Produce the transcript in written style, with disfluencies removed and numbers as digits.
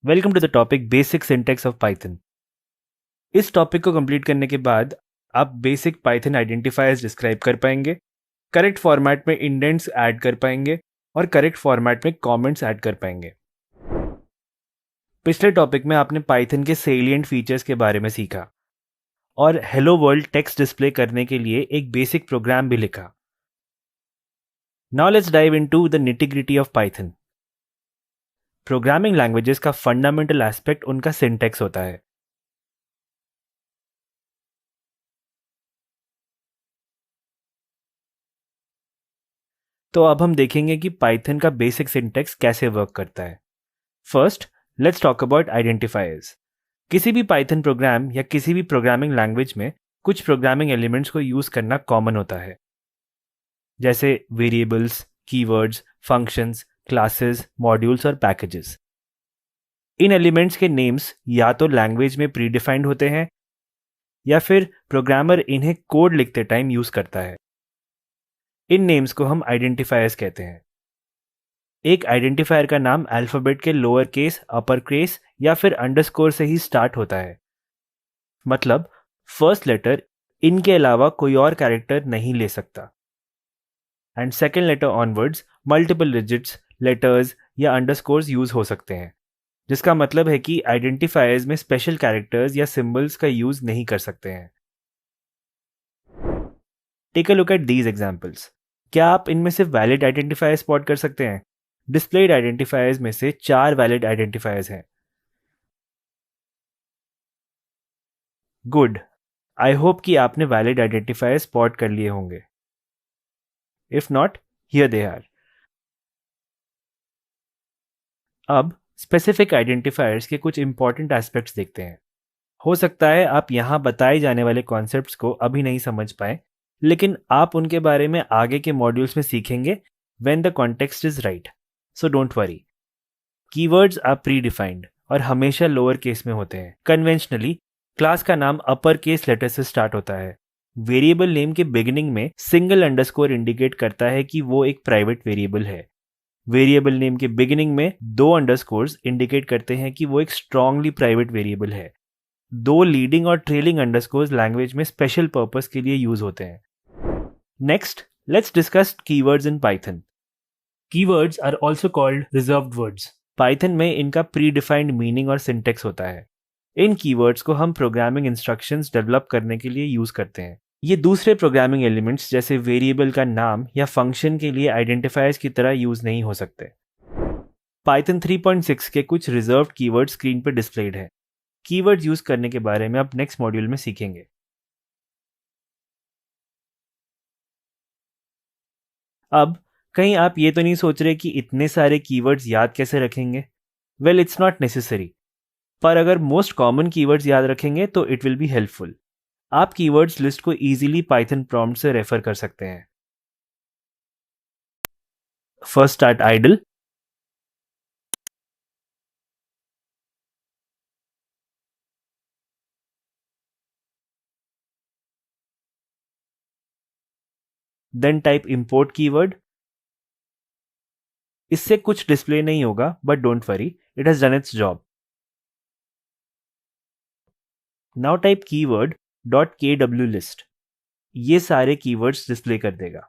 Welcome to the topic basic syntax of Python. इस topic को complete करने के बाद आप बेसिक पाइथन आइडेंटिफायर्स डिस्क्राइब कर पाएंगे, करेक्ट फॉर्मेट में इंडेंट्स ऐड कर पाएंगे और करेक्ट फॉर्मेट में कमेंट्स ऐड कर पाएंगे। पिछले टॉपिक में आपने पाइथन के सेलिएंट फीचर्स के बारे में सीखा और हेलो वर्ल्ड टेक्स्ट डिस्प्ले करने के लिए एक बेसिक प्रोग्राम भी लिखा। Now let's dive into the nitty-gritty of Python. Programming languages का फंडामेंटल एस्पेक्ट उनका सिंटैक्स होता है। तो अब हम देखेंगे कि पाइथन का बेसिक सिंटैक्स कैसे वर्क करता है। First, let's talk about identifiers. किसी भी पाइथन प्रोग्राम या किसी भी प्रोग्रामिंग लैंग्वेज में कुछ प्रोग्रामिंग एलिमेंट्स को यूज करना कॉमन होता है, जैसे variables, keywords, functions, classes, modules और पैकेजेस। इन एलिमेंट्स के नेम्स या तो लैंग्वेज में प्रीडिफाइंड होते हैं या फिर प्रोग्रामर इन्हें कोड लिखते टाइम यूज करता है। इन नेम्स को हम आइडेंटिफायर्स कहते हैं। एक आइडेंटिफायर का नाम अल्फाबेट के लोअर केस, अपर केस या फिर अंडरस्कोर से ही स्टार्ट होता है। मतलब फर्स्ट लेटर इनके अलावा कोई और कैरेक्टर नहीं ले सकता। And second letter onwards multiple digits, letters या अंडरस्कोर्स यूज हो सकते हैं, जिसका मतलब है कि आइडेंटिफायर्स में स्पेशल कैरेक्टर्स या सिंबल्स का यूज नहीं कर सकते हैं। Take a look at these examples. क्या आप इनमें से वैलिड आइडेंटिफायर स्पॉट कर सकते हैं? डिस्प्लेड आइडेंटिफायर्स में से 4 वैलिड आइडेंटिफायर्स हैं। गुड, आई होप कि आपने वैलिड आइडेंटिफायर स्पॉट कर लिए होंगे। If not, here they are. अब स्पेसिफिक आइडेंटिफायर्स के कुछ इंपॉर्टेंट एस्पेक्ट्स देखते हैं। हो सकता है आप यहाँ बताए जाने वाले कॉन्सेप्ट्स को अभी नहीं समझ पाए, लेकिन आप उनके बारे में आगे के मॉड्यूल्स में सीखेंगे when the context is right, so don't worry. Keywords are predefined और हमेशा लोअर केस में होते हैं। कन्वेंशनली क्लास का नाम अपर केस लेटर से स्टार्ट होता है। वेरिएबल नेम के बिगिनिंग में सिंगल अंडरस्कोर इंडिकेट करता है कि वो एक प्राइवेट वेरिएबल है। वेरिएबल नेम के बिगिनिंग में 2 अंडरस्कोर्स इंडिकेट करते हैं कि वो एक स्ट्रांगली प्राइवेट वेरिएबल है। 2 लीडिंग और ट्रेलिंग अंडरस्कोर्स लैंग्वेज में स्पेशल पर्पस के लिए यूज होते हैं। Next, let's discuss keywords in Python. Keywords are also called reserved words. Python में इनका प्री डिफाइंड मीनिंग और सिंटेक्स होता है। इन कीवर्ड्स को हम प्रोग्रामिंग इंस्ट्रक्शंस डेवलप करने के लिए यूज करते हैं। ये दूसरे प्रोग्रामिंग एलिमेंट्स जैसे वेरिएबल का नाम या फंक्शन के लिए आइडेंटिफायर्स की तरह यूज नहीं हो सकते। पाइथन 3.6 के कुछ रिजर्व्ड कीवर्ड स्क्रीन पर डिस्प्लेड है। कीवर्ड यूज करने के बारे में अब नेक्स्ट मॉड्यूल में सीखेंगे। अब कहीं आप ये तो नहीं सोच रहे कि इतने सारे कीवर्ड्स याद कैसे रखेंगे? Well, it's not necessary. पर अगर मोस्ट कॉमन कीवर्ड्स याद रखेंगे तो इट विल बी हेल्पफुल। आप कीवर्ड्स लिस्ट को इजीली पाइथन प्रॉम्प्ट से रेफर कर सकते हैं। First start IDLE, then type import keyword. इससे कुछ डिस्प्ले नहीं होगा, but don't worry, it has done its job. Now type keyword dot k डब्ल्यू लिस्ट। ये सारे कीवर्ड्स डिस्प्ले कर देगा।